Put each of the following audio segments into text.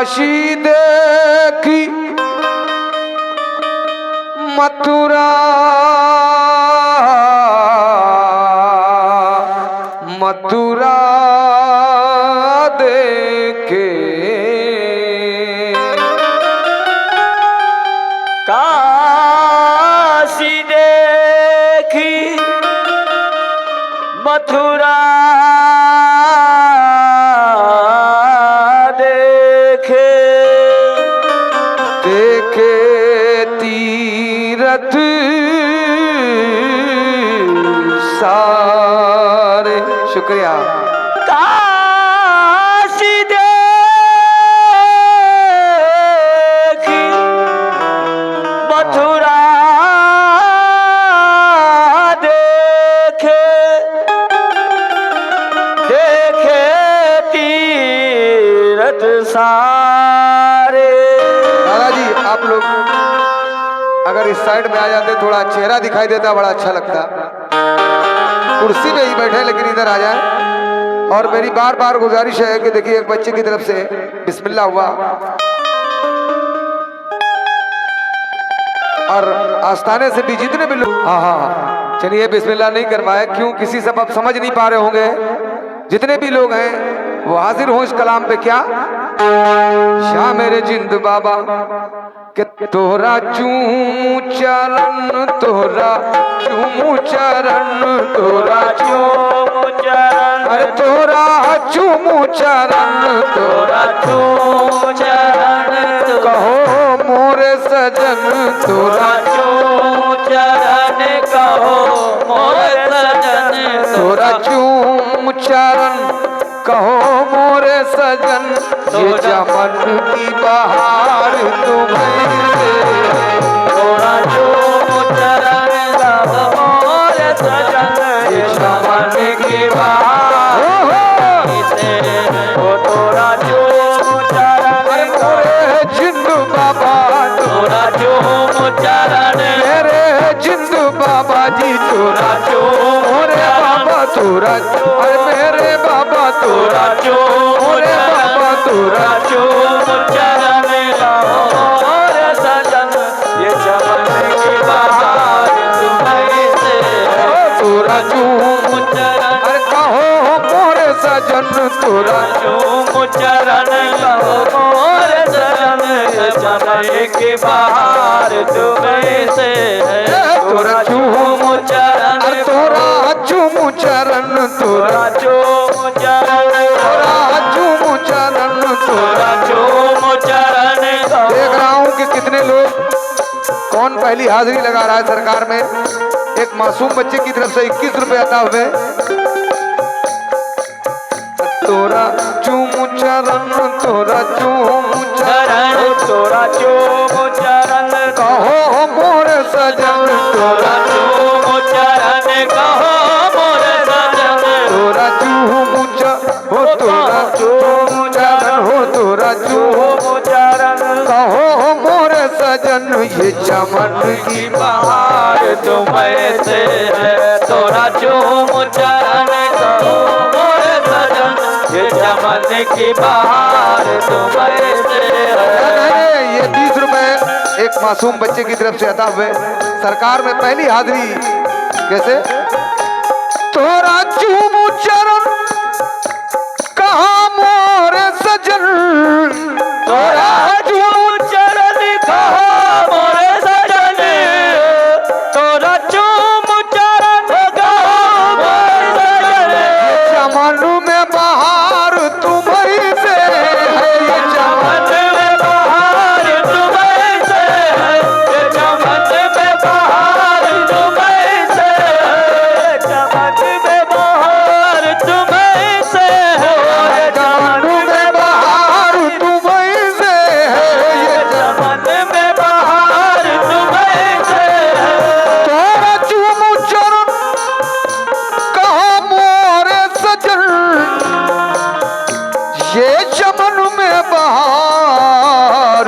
काशी देखी मथुरा मथुरा देखे काशी देखी मथुरा देखे देखे तीरथ सारे। शुक्रिया। काशी देखी मथुरा देखे देखे तीरथ सारे। दादाजी आप लोग अगर इस साइड में आ जाते थोड़ा चेहरा दिखाई देता बड़ा अच्छा लगता। कुर्सी पे ही बैठे लेकिन इधर आ जाए। और मेरी बार बार गुजारिश है कि देखिए एक बच्चे की तरफ से बिस्मिल्लाह हुआ और आस्थाने से भी जितने भी लोग हाँ चलिए बिस्मिल्लाह नहीं करवाए क्यों किसी सब आप समझ नहीं पा रहे होंगे। जितने भी लोग हैं वो हाजिर हो इस कलाम पे। क्या शाह मेरे जिंद बाबा के तोरा चूमू चरण तोरा चूमू चरण तोरा चूमू चरण अरे तोरा चूमू चरण तोरा चूमू चरण कहो मोरे सजन तोरा चूमू चरण कहो मोरे सजन तोरा चूमू चरण कहो मोरे सजन ये चमन की बहार तुम्हें तोरा चूमू चरण कहो मोरे सजन ये चमन की बहार तोरा चूमू चरण मोरे जिंदू बाबा तोरा चूमू चरण मेरे जिंदू बाबा जी तोरा मोरे बाबा तोरा अरे मेरे बाबा तोरा मोरे बाबा तोरा चूमू चरण कहो मोरे सजन ये चमन की बहार तुम्हीं से तोरा चूमू चरण अरे कहो मोरे सजन तोरा चूमू चरण कहो मोरे सजन ये चमन की बहार तुम्हीं से तोरा चूमू चरण अरे तोरा चूमू चरण तोरा चूमू चरण तोरा चूमू चरण तोरा चूमू चरण देख रहा हूँ कि कितने लोग कौन पहली हाजिरी लगा रहा है सरकार में। एक मासूम बच्चे की तरफ से 21 रुपए अता हुए। तोरा चूमू चरण तोरा चूमू चरण तोरा चूमू चरण कहो मोरे सजन तोरा चूमू चरण कहो मोरे सजन तोरा चूमू हो तोरा चूमू चरण हो तोरा चूमू चरण कहो मोरे सजन ये चमन की बहार तुम्हें से है तोरा चूमू चरण कहो मोरे सजन ये चमन की बहार तुम्हें से है। ये 30 रुपए एक मासूम बच्चे की तरफ से अता हुए। सरकार में पहली हाजिरी कैसे तोरा चूमू चरण कहा मोरे सजन तोरा चूमू चरण कहो मोरे सजन तोरा चूमू चरण कहो मोरे सजन चमन में बहार तुम्हीं से है ये चमन में बहार तुम्हीं से है ये चमन में बहार तुम्हीं से है चमन में बहार तुम्हीं से है चमन में बहार तुम्हीं से है ये चमन में बहार तुम्हीं से है तोरा चूमू चरण कहा मोरे सजन ये चमन में बहार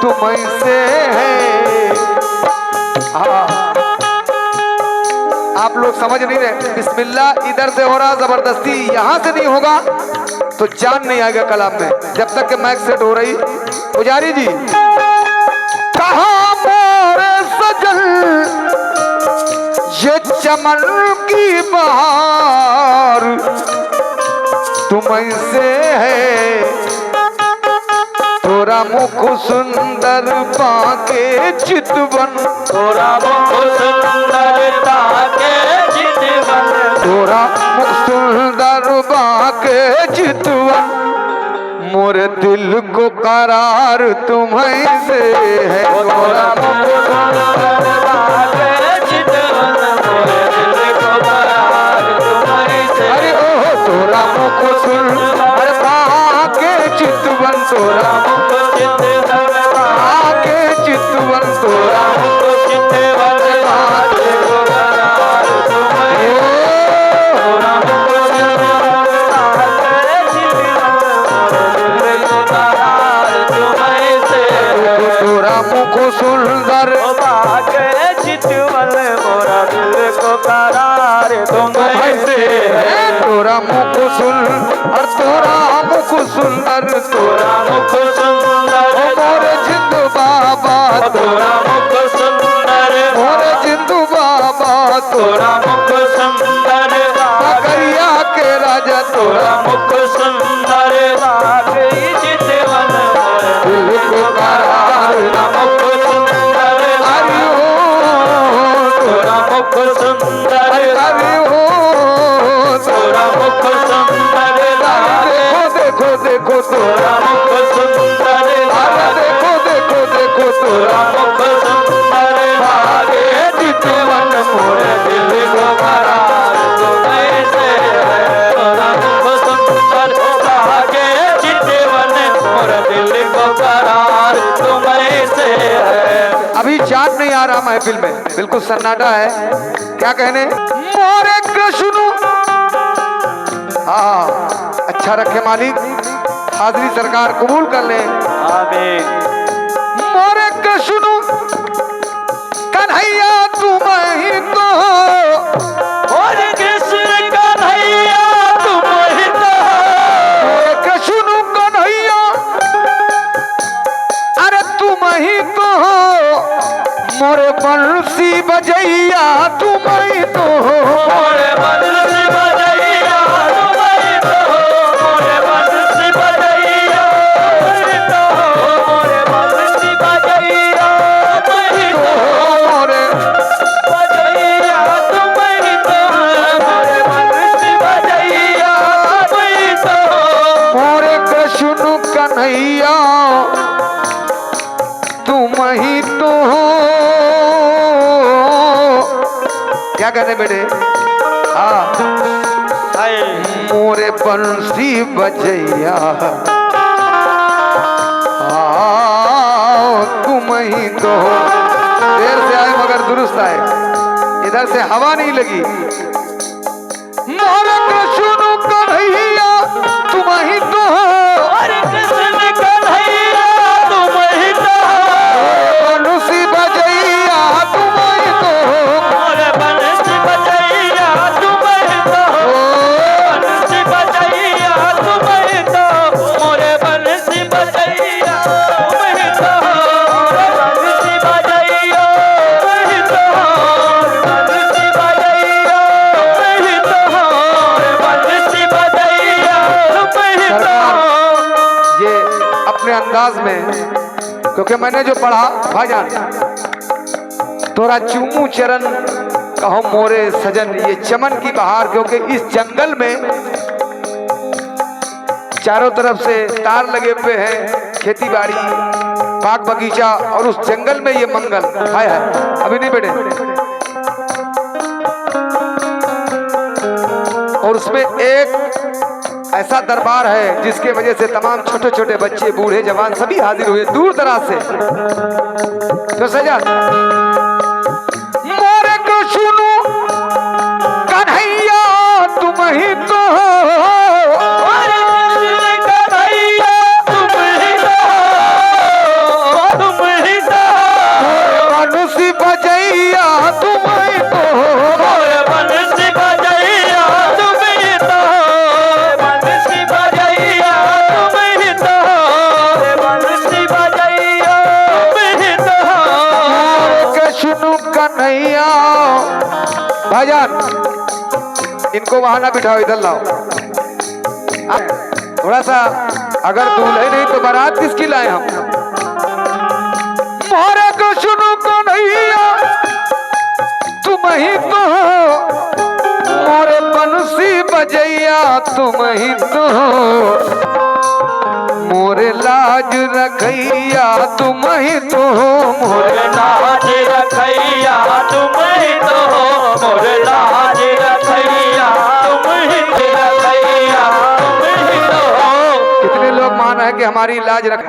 तुम्हीं से है। आप लोग समझ नहीं रहे। बिस्मिल्लाह इधर से हो रहा, जबरदस्ती यहाँ से नहीं होगा। तो जान नहीं आएगा कलाम में जब तक कि माइक सेट हो रही। पुजारी जी, कहाँ मोरे सजन ये चमन की बहार तुम से है, तोरा मुख सुंदर बाके चितवन, तोरा मुख सुंदरता के चितवन, तोरा मुख सुंदर बाके चितवन, मोरे दिल को करार तुम्हें से है। तोरा मुख सुंदरता के चितवन, मोरे दिल को करार तुम्हें से। अरे ओ तोरा मुख सुंदर बाके चितवन, तोरा मुख चितवन बाके चितवन, तोरा मुख चितवन बाके करार तुम्हें। तोरा मुख सुंदर बाके चितवन, मोरे दिल को करार तुम्हें से। तोरा मुख सुंदर बाके चितवन, मोरा दिल को करार तुम्हें से। तोरा मुख सुंदर, तोरा मुख सुंदर, तोरा तोरा मुख सुंदर मोरे जिंदू बाबा, तोरा मुख सुंदर मोरे जिंदू बाबा, तोरा मुख सुंदर बकरिया के राजा, तोरा तोरा मुख सुंदर बाके चितवन, दिल को करार तोरा मुख सुंदर हरि तोरा मुख सुंदर हरि तोरा मुख सुंदर देखो देखो तोरा तोरा मुख सुंदर देखो देखो देखो तोरा मुख सुंदर बाके चितवन, मोरे दिल को करार तुम्हें से है। तोरा मुख सुंदर बाके चितवन, मोरे दिल को करार तुम्हें से है। अभी चाँद नहीं आ रहा महफिल में, बिल्कुल सन्नाटा है। क्या कहने मोरे कृष्ण, हाँ अच्छा रखे मालिक, हाजरी सरकार कबूल कर ले। आमीन। मोरे कृष्ण कन्हैया तुम ही तो, और कृष्ण कन्हैया तुम ही तो, मोरे कृष्ण कन्हैया अरे तुम ही तो, मोरे बंसी बजैया तुम ही तो, मोरे बंसी बजैया तुम ही तो, मोरे बंसी बजैया तुम ही तो, मोरे बंसी बजैया तुम ही तो, मोरे बजैया तुम ही तो, मोरे बंसी बजैया तुम ही तो। मोरे कृष्ण कन्हैया तुम ही तो हो। क्या कहने बेटे, हाँ हाय मोरे बंसी बजैया हाँ तुम ही तो हो। देर से आए मगर दुरुस्त आए, इधर से हवा नहीं लगी। मोरे कृष्ण कन्हैया तुम ही तो हो, और कृष्ण कन्हैया तुम ही तो, बंसी बजैया तुम ही तो हो। मोरे बंसी बजैया तुम ही तो, बंसी बजैया तुम ही तो, मोरे बंसी बजैया तुम ही तो, मोरे बंसी बजैया तुम ही तो, बंसी बजैया तुम ही तो, मोरे बंसी बजैया तुम ही तो। ये अपने अंदाज में, क्योंकि मैंने जो पढ़ा भाईजान, तोरा चूमू चरण कहो मोरे सजन, ये चमन की बहार, क्योंकि इस जंगल में चारों तरफ से तार लगे हुए हैं, खेती बाड़ी बाग बगीचा, और उस जंगल में ये मंगल हाय हाय। अभी नहीं बेटे, और उसमें एक ऐसा दरबार है जिसके वजह से तमाम छोटे छोटे बच्चे बूढ़े जवान सभी हाजिर हुए दूर दराज से। तो सजा मोरे को सुनो कन्हैया तुम ही तो हो, और कृष्ण कन्हैया तुम ही तो, तुम ही तो, बंसी बजैया तुम ही तो हो। मोरे बंसी बजैया तुम ही तो, बंसी बजैया भाईजान इनको वहां ना बिठाओ, इधर लाओ। थोड़ा सा अगर दूल्हे नहीं तो बारात किसकी लाए हम? मोरे को सुनो को नैया तुम ही तो हो, मोरे बंसी बजैया तुम ही तो हो, मोरे लाज रखैया तुम ही तो हो, मोरे लाज रखैया तुम ही तो हो, मोरे लाज रखैया तुम ही रखैया तुम ही तो हो। कितने लोग मान रहे हैं कि हमारी लाज रख,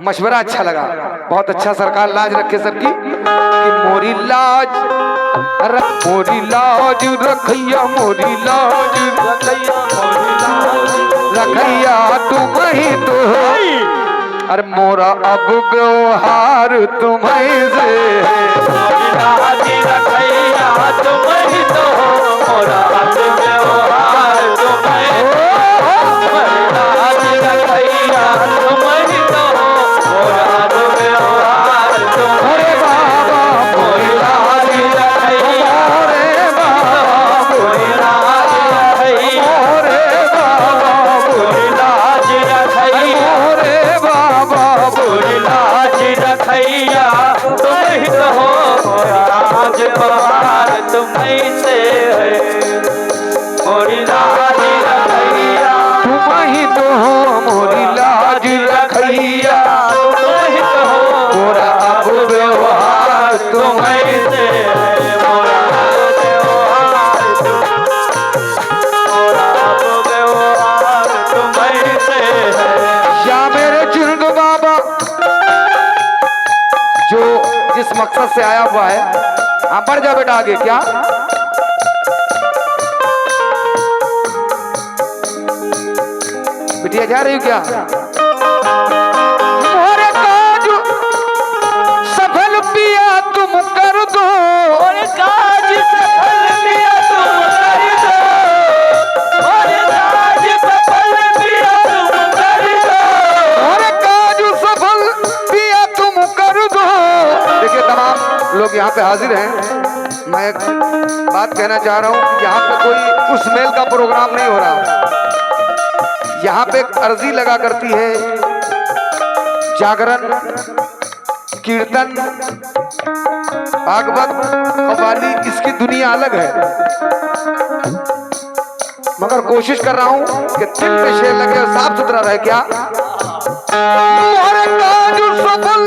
मशवरा अच्छा लगा, बहुत अच्छा सरकार लाज रखे सबकी, कि मोरी लाज मोरी लाज रखैया, मोरी लाज रखैया तुम ही तो हो, अरे मोरा अब व्यवहार तुम्हें से लाज रखैया तुम ही तो हो, मोरा अब व्यवहार तुम्हें, लाज रखैया तुम ही तो हो, मोरा अब व्यवहार तुम्हें। बाबा मोरी लाज रखैया रे बाबा, मोरी लाज रखैया रे बाबा, मोरी लाज रखैया रे बाबा, मोरी लाज रखैया तुम ही तो हो, मोरा आज बहार तुम ही से है, मोरी लाज रखैया तुम ही तो हो, मोरी लाज रखैया तुम ही तो हो, मोरा अब व्यवहार तुम तुम ही से है, मोरा अब व्यवहार मोरा अब व्यवहार तुम ही से है। या मेरे चुनद बाबा जो जिस मकसद से आया हुआ है, हाँ बढ़ जा बेटा आगे। क्या बिटिया जा रही हो क्या? मोरे काज सफल पिया तुम कर दो, और काज सफल पिया तुम कर दो, और काज सफल पिया तुम कर दो, मोरे काज सफल पिया तुम कर दो। देखिए तमाम लोग यहाँ पे हाजिर हैं, मैं एक बात कहना चाह रहा हूँ कि यहाँ पे कोई उस मेल का प्रोग्राम नहीं हो रहा, यहाँ पे एक अर्जी लगा करती है, जागरण, कीर्तन, भागवत, कव्वाली, इसकी दुनिया अलग है। मगर कोशिश कर रहा हूँ कि दिल पे शेर लगे और साफ सुथरा रहे। क्या मोरे काज सफल,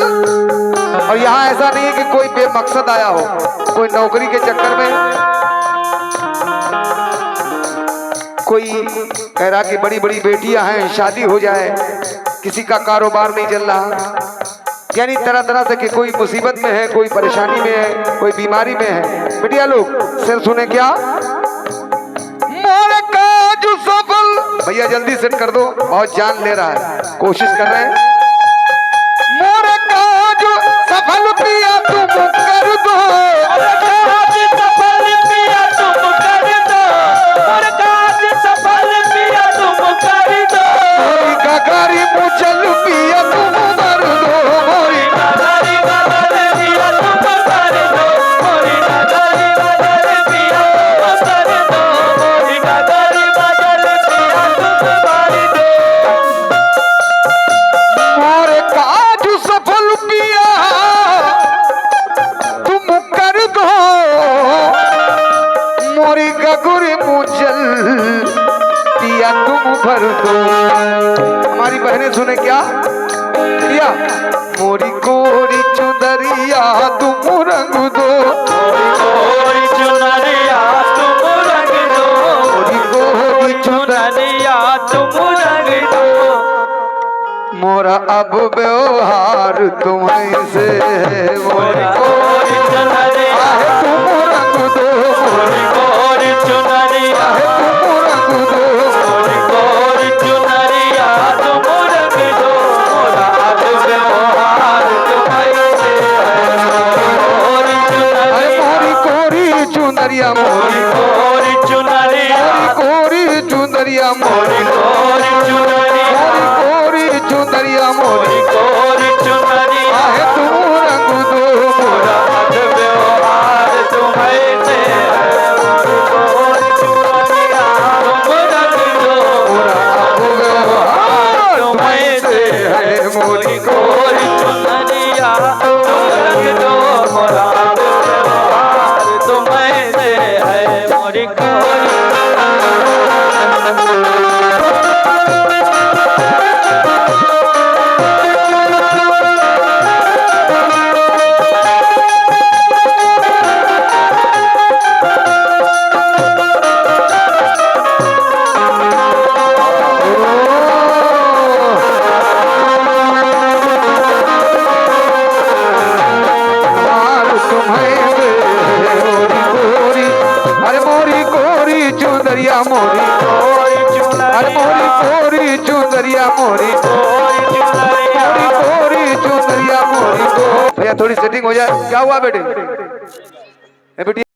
और यहाँ ऐसा नहीं है कि कोई बेमकसद आया हो, कोई नौकरी के चक्कर में, कोई कह रहा कि बड़ी बड़ी बेटियां हैं शादी हो जाए, किसी का कारोबार नहीं चल रहा, यानी तरह तरह से कि कोई मुसीबत में है, कोई परेशानी में है, कोई बीमारी में है। बेटिया लोग सिर सुने क्या? मोरे काज सफल, भैया जल्दी सेट कर दो, बहुत जान ले रहा है, कोशिश कर रहे हैं। मोरे काज सफल पिया तुम कर दो, और काज सफल पिया तुम कर दो, और काज सफल पिया तुम कर दो, मोरी गगारी मुचल पिया तुम मर दो, मोरी नगरी बदल पिया तुम कर दो, मोरी नगरी बदल पिया तुम कर दो, मोरी नगरी बदल पिया तुम कर दो। मोरे काज सफल पिया तुम कर दो, मोरी गगुरी मुचल पिया तुम भर दो। हमारी बहनें सुने क्या? पिया मोरी कोरी चुंदरिया तुम रंग दो, मोरी चुनरिया तुम रंग दो, मोरी कोरी चुनरिया तुम रंग दो, मोरा अब व्यवहार तुम्हें से है, मोरी मोरी चुनरिया तुम रंग दो, मोरी चुनरिया तुम रंग दो, मोरी चुनरिया तुम रंग दो, मोरा अब व्यवहार तुम्हारे से है, मोरी कोरी चुनरिया, मोरी चुनरिया कोरी चुनरिया, मोरी चुनरिया कोरी चुनरिया, मोरी चुनरिया तुम रंग दो, मोरा अब व्यवहार तुम्हारे से है। मोरी अरे मोरी कोरी चुनरिया मोरी मोरी कोरी चुनरिया मोरी। भैया थोड़ी सेटिंग हो जाए। क्या हुआ बेटे? बेटी